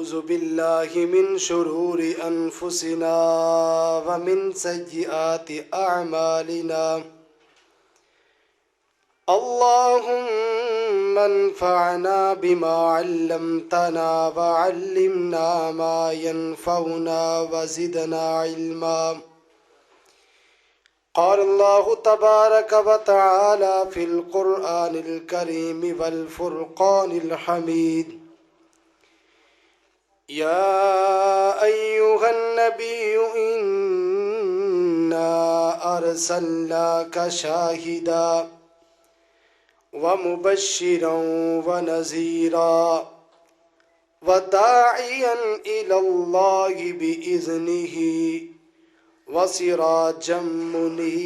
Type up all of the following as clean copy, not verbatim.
ونعوذ بالله من شرور أنفسنا ومن سيئات أعمالنا. اللهم انفعنا بما علمتنا وعلمنا ما ينفعنا وزدنا علما. قال الله تبارك وتعالى في القرآن الكريم والفرقان الحميد: يا أيها النبي إنا أرسلناك شاهدا ومبشرا ونذيرا وداعيا إلى الله بإذنه وسراجا منيرا.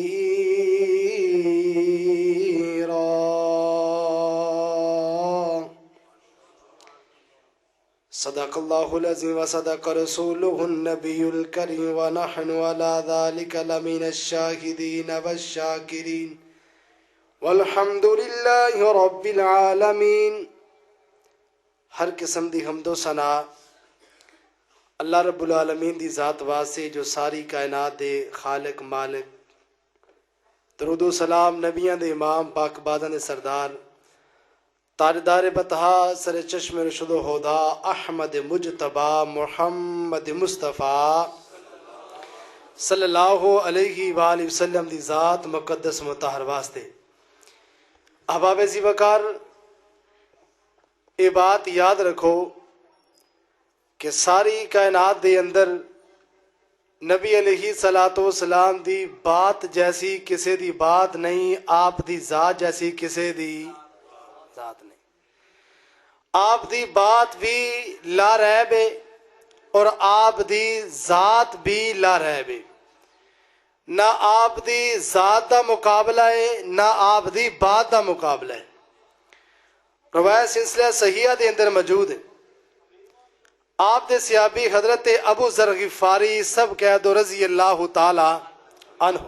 صدق الله العظيم وصدق رسوله النبي الكريم ونحن على ذلك لمن الشاهدين والشاكرين والحمد لله رب العالمين. ہر قسم دی حمد و ثنا اللہ رب العالمین دی ذات واسطے جو ساری کائنات دے خالق مالک. درود و سلام نبیاں دے امام پاک باداں دے سردار تاجدار بطحا سر چشم رشد و ہدا احمد مجتبی محمد مصطفیٰ صلی اللہ علیہ وآلہ وسلم دی ذات مقدس مطہر واسطے. احباب ذی وقار، یہ بات یاد رکھو کہ ساری کائنات دے اندر نبی علیہ الصلوۃ والسلام دی بات جیسی کسے دی بات نہیں، آپ دی ذات جیسی کسے دی ذات نہیں. آپ دی بات بھی لا ریب ہے اور آپ دی ذات بھی لا ریب ہے. نہ آپ دی ذات دا مقابلہ ہے نہ آپ دی بات دا مقابلہ ہے. روایت سلسلہ صحیحہ دے اندر موجود ہے. آپ دے صحابی حضرت ابو ذر غفاری سب کہہ دو رضی اللہ تعالی عنہ.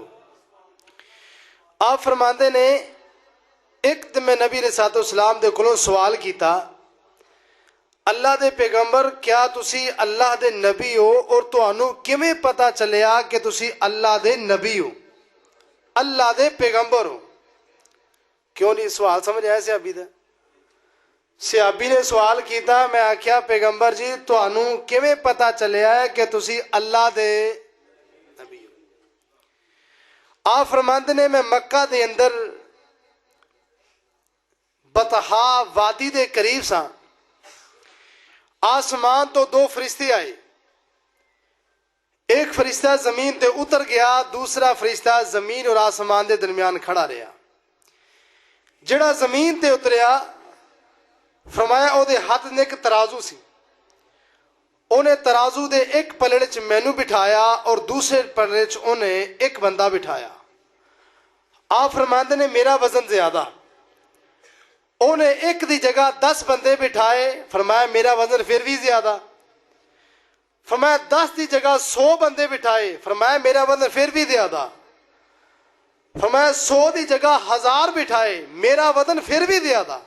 آپ فرماندے نے ایک دن میں نبی علیہ الصلوۃ والسلام دے کولوں سوال کیتا، اللہ دے پیغمبر کیا تسی اللہ دے نبی ہو اور تانوں کیویں پتہ چلیا کہ تسی اللہ دے نبی ہو، اللہ دے پیغمبر ہو؟ کیوں نہیں سوال سمجھ آیا صحابی دا؟ صحابی نے سوال کیتا، میں آکھیا پیغمبر جی تانوں کیویں پتہ چلیا ہے کہ تسی اللہ دے نبی ہو؟ آپ فرماندے نے میں مکہ دے اندر بطحا وادی دے قریب سا، آسمان تو دو فرشتے آئے. ایک فرشتہ زمین تے اتر گیا، دوسرا فرشتہ زمین اور آسمان دے درمیان کھڑا رہا. جڑا زمین تے اتریا فرمایا او دے ہاتھ نے ایک ترازو سی، انہیں ترازو دے ایک پلڑے چ مینوں بٹھایا اور دوسرے پلڑے چ انہیں ایک بندہ بٹھایا. آپ فرماندے نے میرا وزن زیادہ. انہیں ایک دی جگہ 10 بندے بٹھائے، فرمایا میرا وزن پھر بھی زیادہ. فرمایا 10 دی جگہ 100 بندے بٹھائے، فرمایا میرا وزن پھر بھی زیادہ. فرمایا 100 دی جگہ 1000 بٹھائے، میرا وزن پھر بھی زیادہ.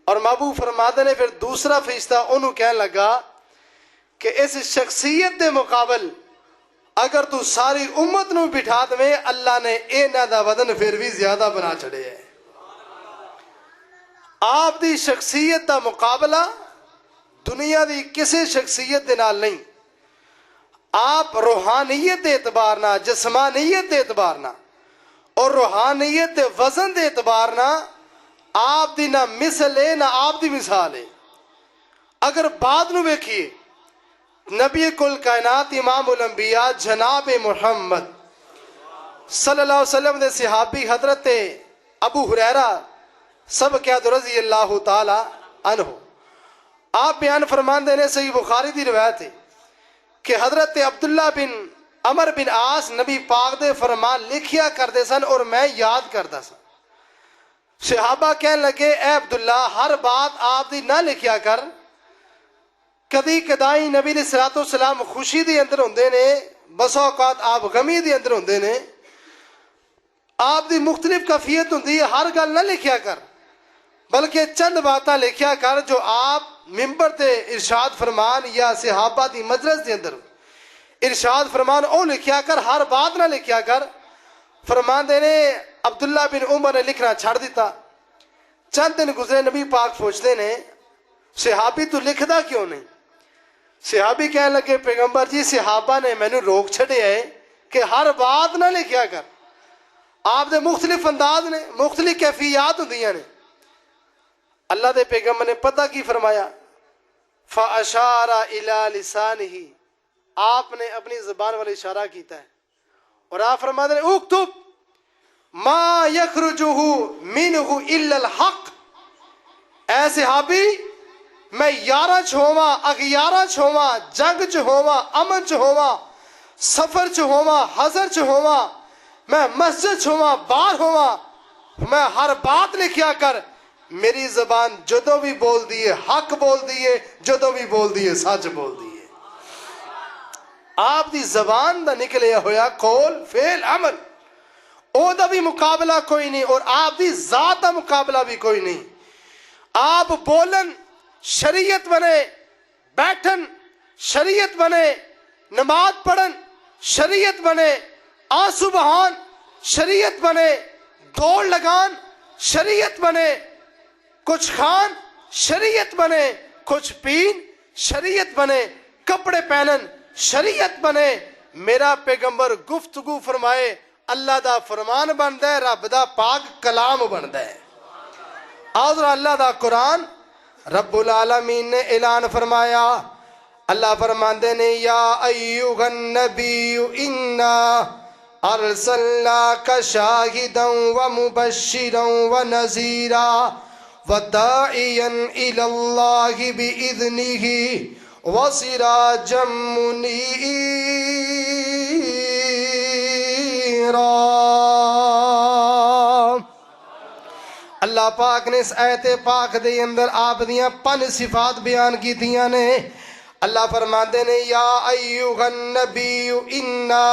اور محبوب فرماتے نے پھر دوسرا فرشتہ انہوں کہنے لگا کہ اس شخصیت دے مقابل اگر تو ساری امت نو بٹھا دیں اللہ نے اینا دا وزن پھر بھی زیادہ بنا چھڑے ہے. آپ دی شخصیت دا مقابلہ دنیا دی کسی شخصیت دے نال نہیں. آپ روحانیت دے اعتبار نہ، جسمانیت دے اعتبار نہ اور روحانیت دے وزن دے اعتبار نہ آپ دی نہ مثل ہے نہ آپ دی مثال ہے. اگر بعد نو ویکھیے نبی کل کائنات امام الانبیاء جناب محمد صلی اللہ علیہ وسلم دے صحابی حضرت ابو ہریرہ سب کہہ دو رضی اللہ تعالی عنہ، آپ بیان فرماندے نے صحیح بخاری دی روایت ہے کہ حضرت عبداللہ بن عمر بن عاص نبی پاک دے فرمان لکھیا کردے سن اور میں یاد کردا سا. صحابہ کہنے لگے اے عبداللہ ہر بات آپ دی نہ لکھیا کر، کدی کدائی نبی علیہ الصلوۃ والسلام خوشی دی اندر ہوندے نے، بس اوقات آپ غمی دی اندر ہوندے نے، آپ دی مختلف کیفیت ہوندی ہے، ہر گل نہ لکھیا کر. بلکہ چند باتاں لکھیا کر جو آپ ممبر تے ارشاد فرمان یا صحابہ دی مجلس دے اندر ارشاد فرمان او لکھیا کر، ہر بات نہ لکھیا کر۔ فرمان دے نے عبداللہ بن عمر نے لکھنا چھڑ دیتا۔ چند دن گزرے، نبی پاک پوچھتے نے صحابی تو لکھدا کیوں نہیں؟ صحابی کہنے لگے پیغمبر جی صحابہ نے مینوں روک چھڑے ہے کہ ہر بات نہ لکھیا کر۔ آپ دے مختلف انداز نے، مختلف کیفیات ہوندیاں نے۔ اللہ دے پیغمبر نے پتہ کی فرمایا، فَأَشَارَ إِلَى لِسَانِهِ، آپ نے اپنی زبان والا اشارہ کیتا ہے اور آپ فرماتے ہیں اکتب ما یخرجہ منہ الا الحق۔ اے صحابی میں یارہ چ ہوواں، اغیارہ چ ہوواں، جنگ چ ہوواں، امن چ ہوواں، سفر چ ہوواں، حضر چ ہوواں، میں مسجد چ ہوواں، باہر ہوواں، میں ہر بات لکھیا کر۔ میری زبان جدوں بھی بول دیئے حق بول دیئے، جدوں بھی بول دیئے سچ بول دیئے۔ آپ دی زبان دا نکلیا ہویا قول فعل عمل، او دا بھی مقابلہ کوئی نہیں، اور آپ دی ذات دا مقابلہ بھی کوئی نہیں۔ آپ بولن شریعت بنے، بیٹھن شریعت بنے، نماز پڑھن شریعت بنے، آنسو بہان شریعت بنے، دوڑ لگان شریعت بنے، کچھ کھان شریعت بنے، کچھ پین شریعت بنے، کپڑے پہنن شریعت بنے۔ میرا پیغمبر گفتگو فرمائے اللہ دا فرمان بندا ہے، رب دا پاک کلام بندا ہے۔ اور اللہ دا قرآن رب العالمین نے اعلان فرمایا، اللہ فرماندے نے یا ایھا النبی انا ارسلناک شاہدا ومبشرا ونذیرا وداعیا الی اللہ باذنہ وسراجا منیرا۔ اللہ پاک نے اس آیت پاک دے اندر آپ دیاں 5 صفات بیان کی دیاں نے۔ اللہ فرماتے نے یا ایھا النبی انا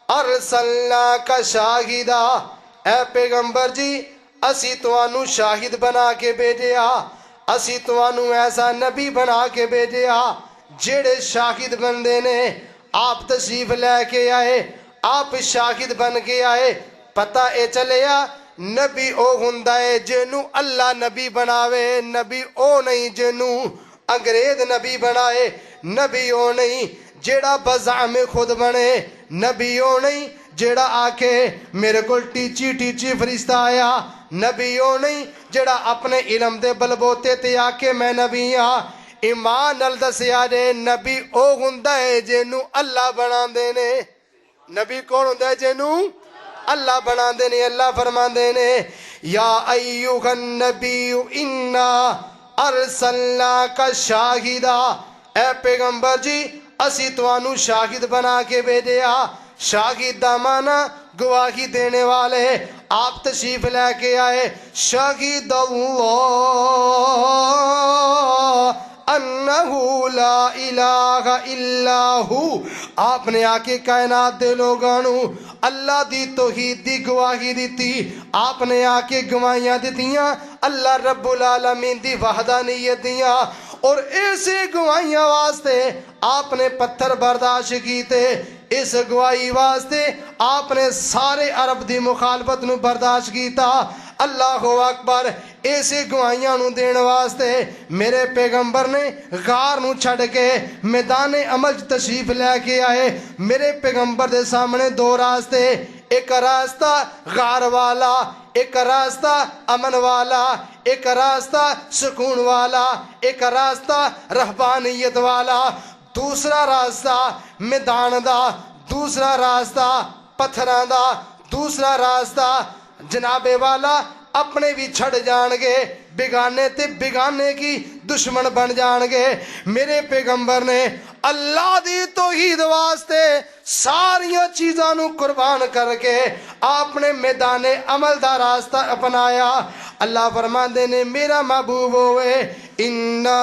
ارسلناک شاہدا، اے پیغمبر جی اسی توانو شاہد بنا کے بھیجیا، اسی توانو ایسا نبی بنا کے بھیجیا جڑے شاہد بندے نے۔ آپ تشریف لے کے آئے، آپ شاہد بن کے آئے، پتہ اے چلیا نبی او ہوندا ہے جنوں اللہ نبی بناوے، نبی او نہیں جنوں انگریز نبی بنائے، نبی او نہیں جیڑا بزعم خود بنے، نبی او نہیں جیڑا آکے میرے کول ٹیچی فرشتہ آیا، نبی او نہیں جیڑا اپنے علم دے بلبوتے تے آکے میں نبی ہاں۔ ایمان نال دسیا جے نبی او ہوندا ہے جنوں اللہ بنا دے نے۔ نبی کون ہوندا ہے جنوں اللہ بنا دے نے۔ اللہ فرما دے نے یا ایھا النبی انا ارسلناک شاہدا، اے پیغمبر جی اسی توانو شاہد بنا کے بھیجیا۔ شاہد دا معنی گواہی دینے والے۔ آپ تشریف لے کے آئے، شاہد اللہ انہو لا الہ الا ہو، آپ نے آکے کائنات دے لوگانو اللہ دی توحید دی گواہی دیتی۔ آپ نے آکے گواہیاں دیتیاں اللہ رب العالمین دی وحدانیت دیاں، اور ایسے گواہیاں واسطے آپ نے پتھر برداشت کیتے، اس گواہی واسطے آپ نے سارے عرب دی مخالفت نو برداشت کیتا۔ اللہ اکبر۔ ایسے گواہیاں نو دین واسطے میرے پیغمبر نے غار نو چھڑ کے میدان عمل تشریف لے کے آئے۔ میرے پیغمبر دے سامنے 2 راستے، ایک راستہ غار والا، ایک راستہ امن والا، ایک راستہ سکون والا، ایک راستہ رہبانیت والا، دوسرا راستہ میدان دا، دوسرا راستہ پتھراں دا، دوسرا راستہ جناب والا اپنے بھی چھڑ جان گے، بگانے تے بگانے کی دشمن بن جان گے۔ میرے پیغمبر نے اللہ دی توحید واسطے ساریاں چیزاں نو قربان کر کے آپ نے میدان عمل دا راستہ اپنایا۔ اللہ فرماندے نے میرا محبوب ہوئے انا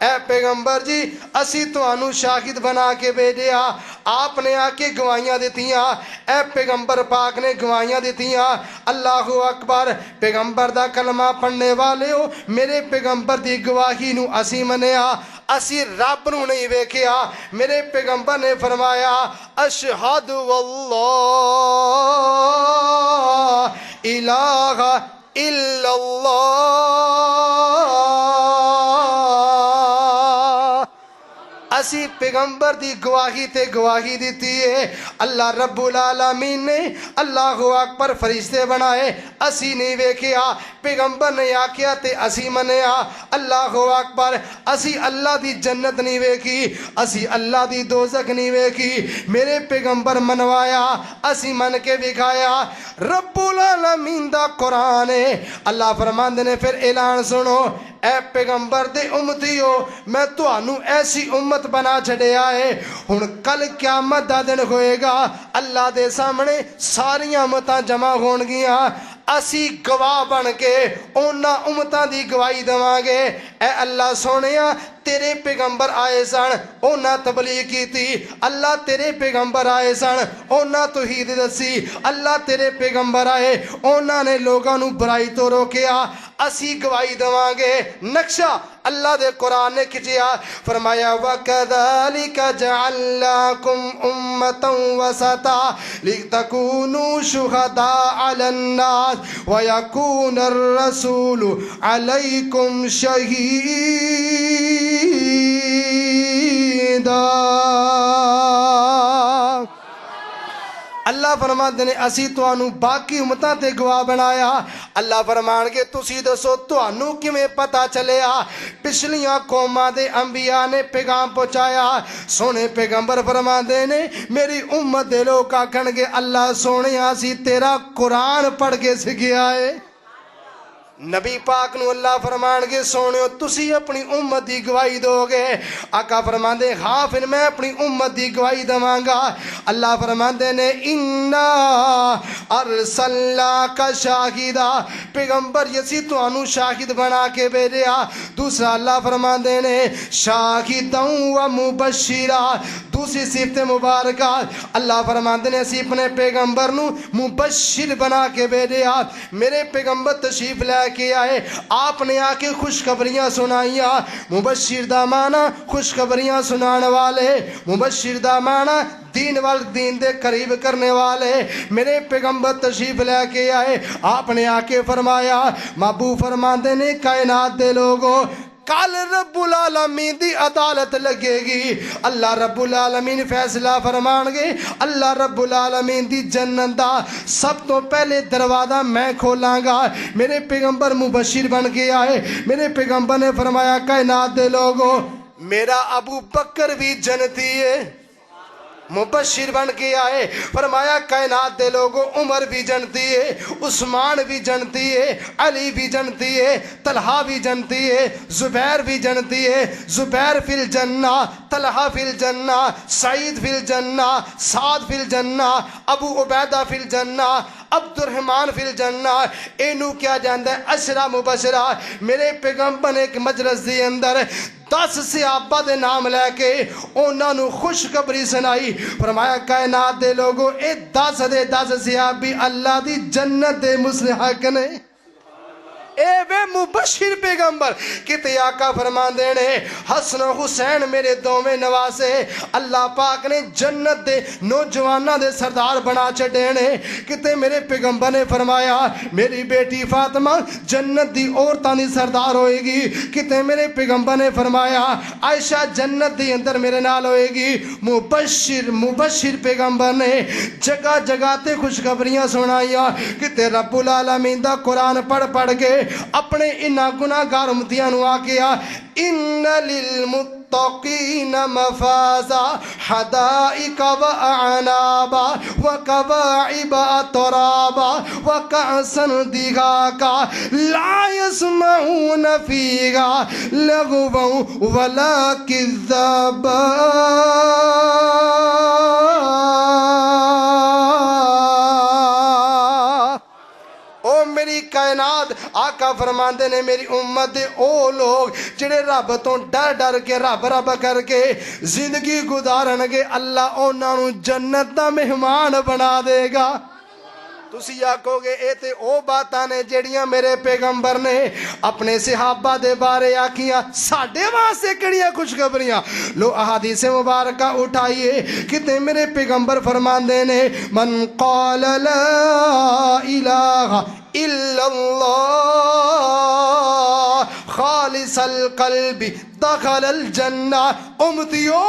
اے پیغمبر جی اسی تانوں شاہد بنا کے بھیجیا، آپ نے آ کے گواہیاں دیتیاں، اے پیغمبر پاک نے گواہیاں دیتیاں۔ اللہ اکبر، پیغمبر دا کلمہ پڑھنے والے ہو، میرے پیغمبر دی گواہی نو اسی منیا، اسی رب نو نہیں ویکھیا۔ میرے پیغمبر نے فرمایا اشہد واللہ الہ الا اللہ، اسی پیغمبر دی گواہی تے گواہی دیتی ہے۔ اللہ رب العالمین نے اللہ اکبر فرشتے بنائے، اسی نہیں ویکھیا، پیغمبر نے آکھیا تے اسی منیا۔ اللہ اکبر، اسی اللہ دی جنت نہیں ویکھی، اسی اللہ دی دوزخ نہیں ویکھی، میرے پیغمبر منوایا، اسی من کے دکھایا۔ رب العالمین دا قرآن ہے، اللہ فرماندے نے پھر اعلان سنو، اے پیغمبر دے امتیو، میں تانوں ایسی امت بنا چھڑیا ہے، ہن کل قیامت دا دن ہوئے گا، اللہ دے سامنے ساریاں امتاں جمع ہون گیاں، اسی گواہ بن کے اونا امتاں دی گواہی دواں گے۔ اے اللہ سونیا تیرے پیغمبر آئے سن، اونا تبلیغ کی تھی، اللہ تیرے پیغمبر آئے سن، اونا توحید دسی، اللہ تیرے پیغمبر آئے، اونا نے لوگاں نو برائی تو روکیا، اسی گواہی دواں گے۔ نقشہ اللہ دے قرآن نے کھچیا، فرمایا وَكَذَلِكَ جَعَلْنَاكُمْ أُمَّةً وَسَطًا لِتَكُونُوا شُهَدَاءَ عَلَى النَّاسِ وَيَكُونَ الرَّسُولُ عَلَيْكُمْ شَهِيدًا۔ اللہ فرماندے نے اسی تانوں باقی امتاں تے گواہ بنایا۔ اللہ فرمان کے تسی دسو تانوں کیویں پتہ چلیا؟ پچھلیاں قوماں دے انبیاء نے پیغام پہنچایا، سونے پیغمبر فرماندے نے میری امت دے لوگ آکھن گے اللہ سونیا اسی تیرا قرآن پڑھ کے سکھیا ہے۔ نبی پاک نو اللہ فرمان کے سونیو تسی اپنی امت دی گواہی دو گے؟ آقا فرمان دے ہاں پھر میں اپنی امت دی گواہی دواں گا۔ اللہ فرمان دے نے اِنَّا ارسلناک شاہدا، پیغمبر یسی تانوں شاہد بنا کے بھیجیا۔ دوسرا اللہ فرمان دے نے شاہدا و مبشرا، دوسری صفت مبارکہ اللہ فرمان دے نے اسی اپنے پیغمبر نو مبشر بنا کے بھیجیا۔ میرے پیغمبر تشریف لے کے آئے، آپ نے آ کے خوشخبریاں سنائیاں۔ مبشر دا معنی خوشخبریاں سنانے والے، مبشر دا معنی دین دین دے قریب کرنے والے۔ میرے پیغمبر تشریف لے کے آئے، آپ نے آ کے فرمایا محبوب فرماندے نے کائنات دے لوگوں کل رب العالمین دی عدالت لگے گی، اللہ رب العالمین فیصلہ فرمان گے، اللہ رب العالمین دی جنت دا سب تو پہلے دروازہ میں کھولاں گا۔ میرے پیغمبر مبشر بن کے آئے، میرے پیغمبر نے فرمایا کائنات دے لوگوں میرا ابو بکر بھی جنتی ہے، مبشر بن کے آئے، فرمایا کائنات دے لوگوں عمر بھی جنتی ہے، عثمان بھی جنتی ہے، علی بھی جنتی ہے، طلحہ بھی جنتی ہے، زبیر بھی جنتی ہے، زبیر فی الجنہ، طلحہ فی الجنہ، سعید فی الجنہ، سعد فی الجنہ، ابو عبیدہ فی الجنہ، عبد الرحمن فی الجنہ۔ اینو کیا جاندہ ہے عشرہ مبشرہ۔ میرے پیغمبر نے ایک مجلس دی اندر 10 صحابہ دے نام لے کے انہاں نو خوشخبری سنائی، فرمایا کائنات دے لوگوں اے 10 دے 10 صحابی اللہ دی جنت دے مستحق نے۔ اے وے مبشر پیغمبر کتے آقا فرمان دینے حسن و حسین میرے دوویں نواسے، اللہ پاک نے جنت دے نوجوانہ دے سردار بنا چھڑینے۔ کتے میرے پیغمبر نے فرمایا میری بیٹی فاطمہ جنت دی عورتاں دی سردار ہوئے گی۔ کتے میرے پیغمبر نے فرمایا عائشہ جنت دی اندر میرے نال ہوئے گی۔ مبشر پیغمبر نے جگہ جگہ تے خوشخبریاں سنائیاں۔ کتے رب العالمین دا قرآن پڑھ کے اپنے انہاں گناہگار امتیاں نو آکیا ان للمتقین مفازا حدائق و اعنابا و کواعب اترابا و کعسن دغاقا لا يسمعون فیہا لغوا ولا کذابا۔ میری کائنات آقا فرماندے نے میری امت دے او لوگ جڑے رب تو ڈر ڈر کے رب رب کر کے زندگی گزارن گے اللہ انہاں نوں جنت دا مہمان بنا دے گا تسی آکھو گے اے تے او باتاں نے جڑیاں میرے پیغمبر نے اپنے صحابہ دے بارے آکھیاں ساڈے واسطے کیڑیاں خوشخبریاں لو احادیث مبارکہ اٹھائیے کتے میرے پیغمبر فرماندے نے من قال لا الہ الا اللہ خالص القلب دخل الجنہ امتیو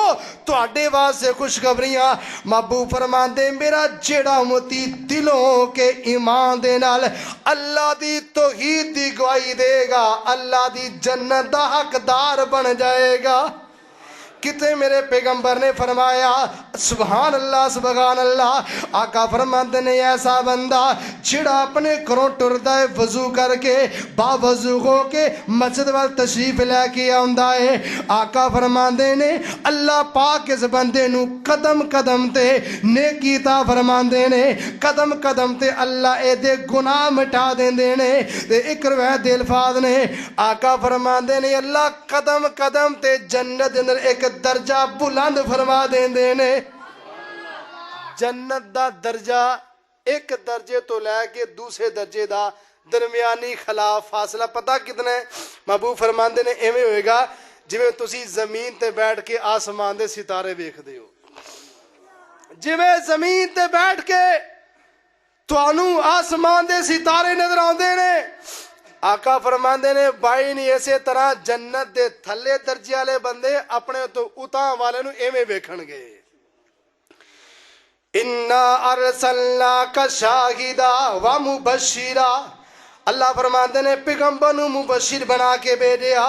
تواڈے واسطے خوشخبریاں محبوب فرماندے میرا جیڑا امتی دلوں کے ایمان دے نال اللہ دی توحید دی گواہی دے گا اللہ دی جنت دا حقدار بن جائے گا کتے میرے پیغمبر نے فرمایا سبحان اللہ آقا فرماندے نے ایسا بندہ جڑا اپنے گھروں ٹردا ہے وضو کر کے با وضو ہو کے مسجد وال تشریف لے کے آندا ہے آقا فرماندے نے اللہ پاک اس بندے نو قدم قدم تے نیکی عطا فرماندے نے قدم قدم تے اللہ اے دے گناہ مٹا دیندے نے تے ایک روایت دے الفاظ نے آقا فرماندے نے اللہ قدم قدم تے جنت اندر ایک درجہ بلند فرما دیندے نے جنت دا درجہ ایک درجے تو لے کے دوسرے درجے دا درمیانی خلاف فاصلہ پتہ کتنا ہے محبوب فرماندے نے ایویں ہوئے گا جویں تسی زمین تے بیٹھ کے آسمان دے ستارے ویکھدے ہو جویں زمین تے بیٹھ کے تانوں آسمان دے ستارے نظر آوندے نے آقا فرماندے نے بائی نہیں اسی طرح جنت دے تھلے درجے والے بندے اپنے تو اتاں والے نو ایویں ویکھن گے انا ارسلناک شاہدا و مبشرا اللہ فرماندے نے پیغمبر نو مبشر بنا کے بھیجیا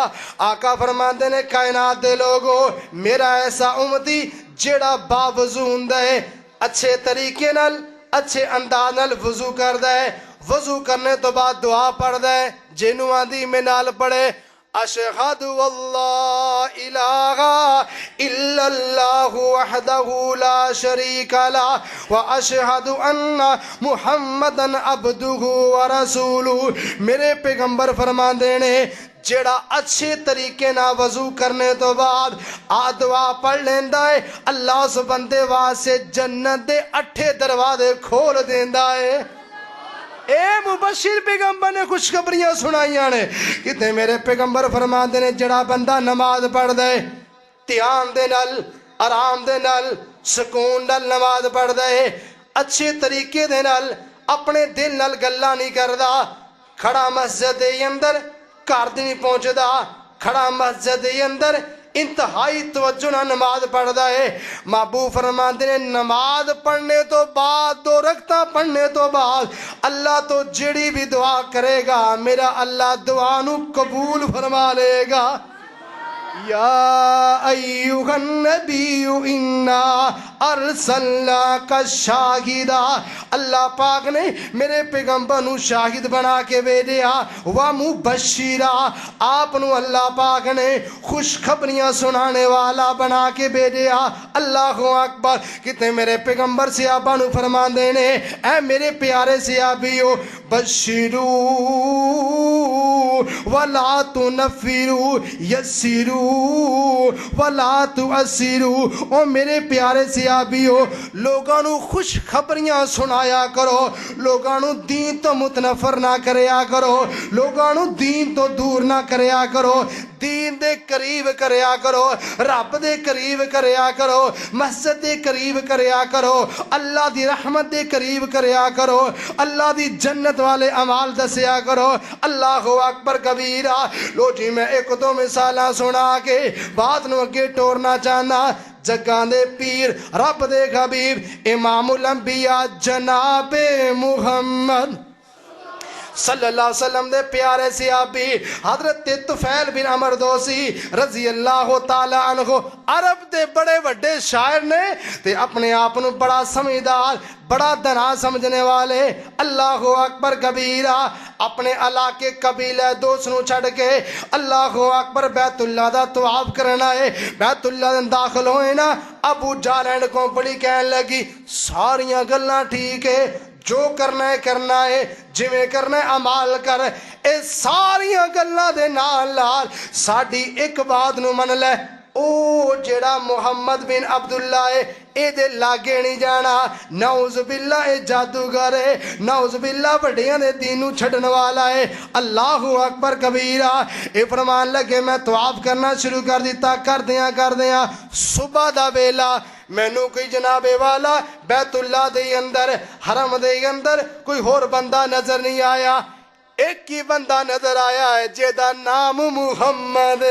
آقا فرماندے نے کائنات دے لوگو میرا ایسا امتی جڑا باوضو ہوندا ہے اچھے طریقے نال اچھے انداز نال وضو کردا ہے وضو کرنے تو بعد دعا پڑھ دے جنو آدھی میں نال پڑھے اشہد اللہ الہ الا اللہ وحدہ لا شریک لہ واشہد ان محمدا عبدہ ورسولہ میرے پیغمبر فرماندے نے جیڑا اچھے طریقے نہ وضو کرنے تو بعد دعا پڑھ لیندا ہے اللہ اس بندے واسطے جنت دے 8 دروازے کھول دیندا ہے اے مبشر پیغمبر نے خوشخبریاں سنائیاں نے کتے میرے پیغمبر فرماندے نے جڑا بندہ نماز پڑھ دے دھیان دے نال آرام دے نال سکون نال نماز پڑھ دے اچھے طریقے دے نال اپنے دل نال گلاں نہیں کردا کھڑا مسجد دے اندر گھر نہیں پہنچدا کھڑا مسجد دے اندر انتہائی توجہ نہ نماز پڑھدا ہے محبوب فرماندے نے نماز پڑھنے تو بعد 2 رکعتاں پڑھنے تو بعد اللہ تو جڑی بھی دعا کرے گا میرا اللہ دعا نو قبول فرما لے گا یا ایھا النبی انا ارسلناک شاہدا اللہ پاک نے میرے پیغمبر نو شاہد بنا کے بھیجیا و مبشرا آپ نو اللہ پاک نے خوشخبریاں سنانے والا بنا کے بھیجیا اللہ اکبر کتنے میرے پیغمبر صحابہ نو فرماندے نے اے میرے پیارے صحابیو بشرو ولا تنفروا یسروا ولا تعسروا او میرے پیارے صحابیو لوگاں نو خوش خبریاں سنایا کرو لوگاں نو دین تو متنفر نہ کریا کرو لوگاں نو دین تو دور نہ کریا کرو دین دے قریب کریا کرو رب دے قریب کریا کرو مسجد دے قریب کریا کرو اللہ دی رحمت دے قریب کریا کرو اللہ دی جنت والے اعمال دسیا کرو اللہ اکبر کبیرہ لو جی میں 1-2 مثالاں سنا کے بات نو اگے ٹورنا چاہنا جگاں دے پیر رب دے حبیب امام الانبیاء جناب محمد صلی اللہ علیہ وسلم دے پیارے صحابی حضرت طفیل بن عمر دوسی رضی اللہ تعالی عنہ عرب دے بڑے وڈے شاعر نے تے اپنے آپ نو بڑا سمجھدار بڑا دنا سمجھنے والے اللہ اکبر کبیرہ اپنے علاقے قبیلہ دوست نو چھڑ کے اللہ اکبر بیت اللہ دا طواف کرنا ہے بیت اللہ دے داخل ہوئے نا ابو جہل کو بڑی کہنے لگی ساریاں گلاں ٹھیک ہے جو کرنا ہے جویں کرنا ہے عمال کر. اے ساریاں گلاں دے نال نال ساڈی ایک بات نو من لے, او جڑا محمد بن عبداللہ ہے اے دے لاگے نہیں جانا. نعوذ باللہ اے جادوگر ہے, نعوذ باللہ بڑیاں دے دین نو چھڈن والا ہے. اللہ اکبر کبیرہ. اے فرمان لگے میں طواف کرنا شروع کر دیتا, کر دیاں صبح دا ویلا مینوں کوئی جناب والا بیت اللہ دے اندر حرم دے اندر کوئی ہور بندہ نظر نہیں آیا. ایک ہی بندہ نظر آیا ہے جیدا نام محمد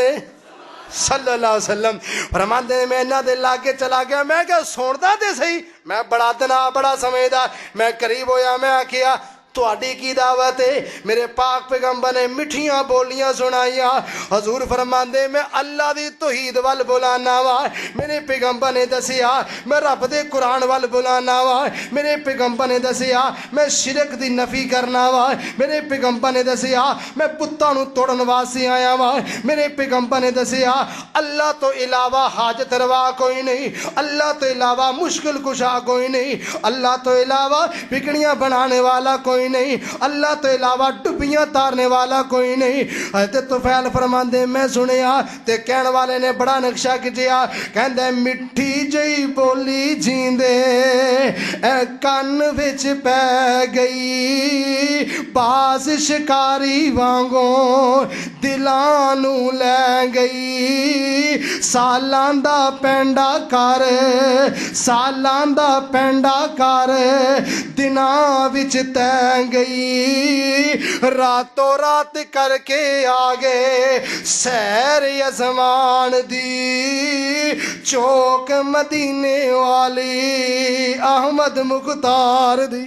صلی اللہ علیہ وسلم. فرماندے نے میں انہاں دے لاگے چلا گیا, میں کہ سندا تے صحیح, میں بڑا دنا بڑا سمجھدار. میں قریب ہویا, میں آکھیا تہاڈی کی دعوت ہے؟ میرے پاک پیغمبر نے میٹھیاں بولیاں سنائیاں. حضور فرماندے میں اللہ دی توحید وال بلانا وا. میرے پیغمبر نے دسیا میں رب دے قرآن وال بلانا وا. میرے پیغمبر نے دسیا میں شرک دی نفی کرنا وا. میرے پیغمبر نے دسیا میں پتاں نو توڑن واسطے آیا وا. میرے پیغمبر نے دسیا اللہ تو علاوہ حاجت روا کوئی نہیں, اللہ تو علاوہ مشکل کشا کوئی نہیں, اللہ تو علاوہ بگڑیاں بنانے والا کوئی نہیں, اللہ تو علاوہ ڈبیاں تارنے والا کوئی نہیں. حضرت طفیل فرماندے میں سنیا تے کہن والے نے بڑا نقشہ کھچیا, کہندے مٹھی جئی بولی جیندے اے کن وچ پے گئی, باز شکاری وانگوں دلاں نو لے گئی. سالاں دا پینڈا کر, سالاں دا پینڈا کر دناں وچ تے گئی. راتوں رات کر کے آگے سیر یزمان دی, چوک مدینے والی احمد مختار دی.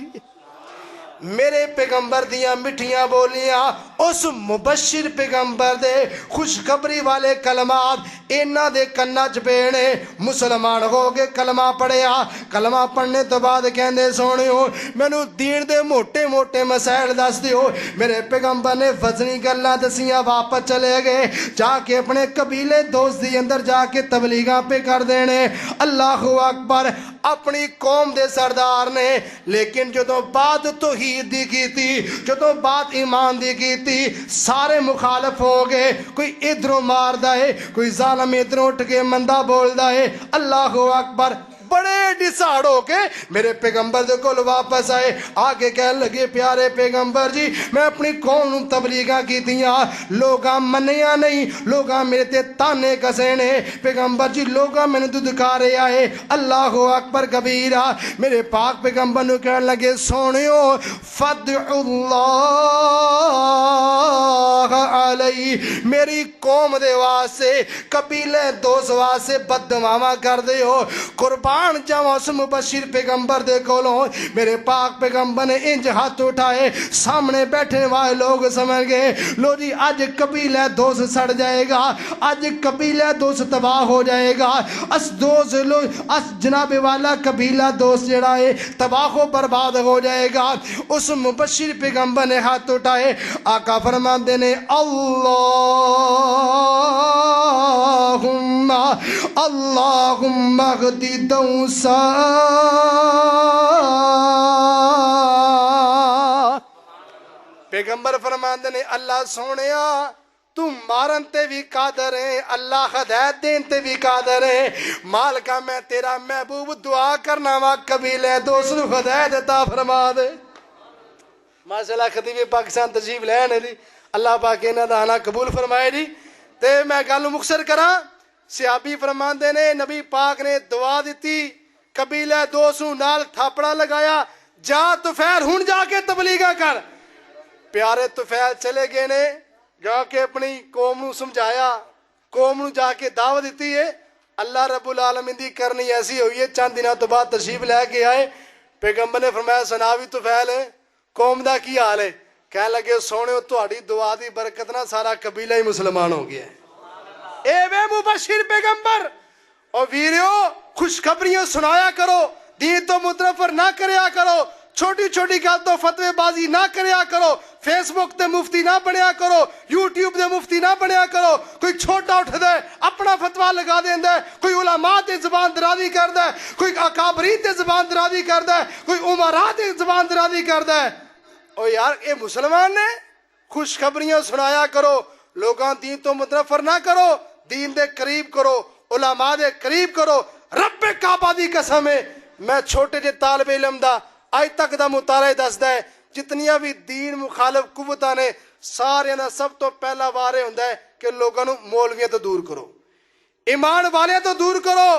میرے پیغمبر دیاں مٹھیاں بولیاں اس مبشر پیغمبر دے خوشخبری والے کلمات اینا دے کنہ چ پینے. مسلمان ہو کے کلمہ پڑھیا, کلمہ پڑھنے تو بعد کہندے سونیو مینوں دین دے موٹے موٹے مسائل دس دیو. میرے پیغمبر نے وزنی گلاں دسیاں, واپس چلے گئے جا کے اپنے قبیلے دوست دی اندر جا کے تبلیغاں پہ کر دینے. اللہ اکبر. اپنی قوم دے سردار نے لیکن جدوں بات توحید دی کی تھی, جدوں بات ایمان دی کی تھی, سارے مخالف ہو گئے. کوئی ادھروں مار دائے, کوئی ظالم ادھروں اٹھ کے مندہ بول دائے. اللہ اکبر. بڑے ڈساڑ ہو کے میرے پیغمبر دے کول واپس آئے, آگے کہنے لگے پیارے پیغمبر جی میں اپنی قوم تبلیغاں کی دیاں, لوگاں منیاں نہیں, لوگاں میرے تے تانے کسے نے. پیغمبر جی لوگاں میں نے ددکارے آئے. اللہ اکبر کبیرہ. میرے پاک پیغمبر نو کہنے لگے سونیو فدع اللہ علی, میری قوم دے واسطے قبیلے دوست واسطے بددعاواں کر دے ہو. قربان جاواں اس مبشر پیغمبر دے کولوں. میرے پاک پیغمبر نے انج ہاتھ اٹھائے, سامنے بیٹھے والے لوگ سمجھ گئے لو جی اج قبیلہ دوست سڑ جائے گا, اج قبیلہ دوست تباہ ہو جائے گا. اس دوست اس جناب والا قبیلہ دوست جڑا ہے تباہ و برباد ہو جائے گا. اس مبشر پیغمبر نے ہاتھ اٹھائے, آقا فرماندے نے اللہم اغدی دوسا. پیغمبر فرماندے نے اللہ سونیا تو مارن تے بھی قادر ہے, اللہ ہدایت دین تے بھی قادر ہے. مالکا میں تیرا محبوب دعا کرنا وا قبیلے دوست نو ہدایت عطا فرما دے. ماشاءاللہ خطیب پاکستان تشریف لے نے جی, اللہ پاک انہاں دا آنا قبول فرمائے جی. تے میں گل مختصر کراں, صحابی فرماندے نے نبی پاک نے دعا دیتی, قبیلہ دوست نال تھاپڑا لگایا, جا طفیل ہن جا کے تبلیغاں کر. پیارے طفیل چلے گئے نے, جا کے اپنی قوم نو سمجھایا, قوم نو جا کے دعوت دیتی ہے. اللہ رب العالمین دی کرنی ایسی ہوئی ہے, چند دنوں تو بعد تشریف لے کے آئے. پیغمبر نے فرمایا سناوی طفیل ہے قوم دا کی حال ہے؟ کہنے لگے سونے تہاڈی دعا دی برکت نہ سارا قبیلہ ہی مسلمان ہو گیا ہے. اے وے مبشر پیغمبر اور ویریو خوشخبریاں سنایا کرو, دین تو متنفر نہ کریا کرو. چھوٹی چھوٹی گل تو فتوی بازی نہ کریا کرو، فیس بک تے مفتی نہ بنیا کرو، یوٹیوب دے مفتی نہ بنیا کرو۔ کوئی چھوٹا اٹھ دے اپنا فتوا لگا دیندا ہے، کوئی علماء تے زبان درازی کردا ہے، کوئی اکابرین تے زبان درازی کردا ہے، کوئی امراء تے زبان درازی کردا ہے۔ او یار اے مسلمان نے، خوشخبریاں سنایا کرو، لوگاں دین تو متنفر نہ کرو، دین دے قریب کرو، علماء دے قریب کرو۔ رب کعبہ دی قسم ہے، میں چھوٹے جے طالب علم دا اج تک دا مطالعہ دسدا ہے، جتنیاں بھی دین مخالف قوتاں نے سارے دا سب تو پہلا وار ہوندا ہے کہ لوگاں نو مولویاں تو دور کرو، ایمان والے تو دور کرو۔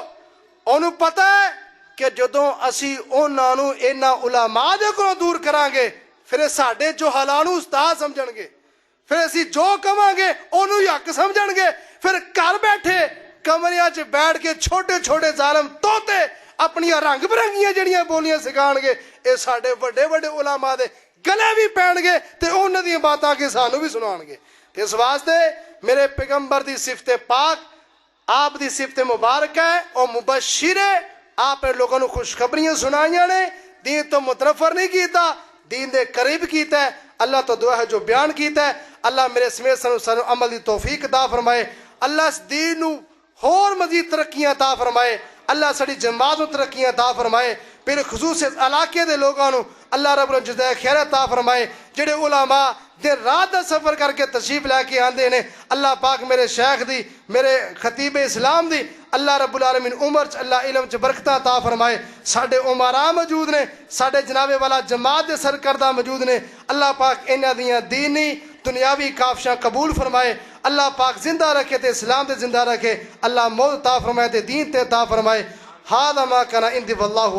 انہوں پتہ ہے کہ جدوں اسی انہاں نو انہاں علماء دے کولوں دور کران گے، پھر ساڈے جو حالانو استاد سمجھن گے، پھر اسی جو کہاں گے انہوں ہی حق سمجھن گے، پھر گھر بیٹھے کمریاں چ بیٹھ کے چھوٹے چھوٹے ظالم توتے اپنی رنگ برنگیاں جڑیاں بولیاں سکھان گے، اے ساڈے وڈے وڈے علماء دے گلے بھی پین گے تے انہاں دی باتاں کے سانو بھی سنان گے۔ اس واسطے میرے پیغمبر دی صفت پاک، آپ دی صفت مبارک ہے اور مبشر ہے، آپ نے لوگوں کو خوشخبریاں سنائیاں نے، دین تو متنفر نہیں کیتا، دین دے قریب کیتا ہے۔ اللہ تو دعا ہے جو بیان کیتا ہے، اللہ میرے سمیت سانو عمل دی توفیق عطا فرمائے، اللہ اس دین نو اور مزید ترقیاں عطا فرمائے، اللہ ساری جماعت نو ترقیاں عطا فرمائے، پھر خصوص علاقے دے لوگاں نو اللہ رب العزت جزائے خیر عطا فرمائے، جڑے علماء دن رات دا سفر کر کے تشریف لے کے آندے نے، اللہ پاک میرے شیخ دی، میرے خطیب اسلام دی، اللہ رب العالمین عمر چ اللہ علم چ برکتاں عطا فرمائے۔ ساڈے عمراء موجود نے، ساڈے جناب والا جماعت دے سرکردہ موجود نے، اللہ پاک انہاں دیاں دینی دنیاوی کافشاں قبول فرمائے، اللہ پاک زندہ رکھے تے اسلام تے زندہ رکھے، اللہ موت عطا فرمائے تے دین تے عطا فرمائے۔ ھذا ما کان عندی واللہ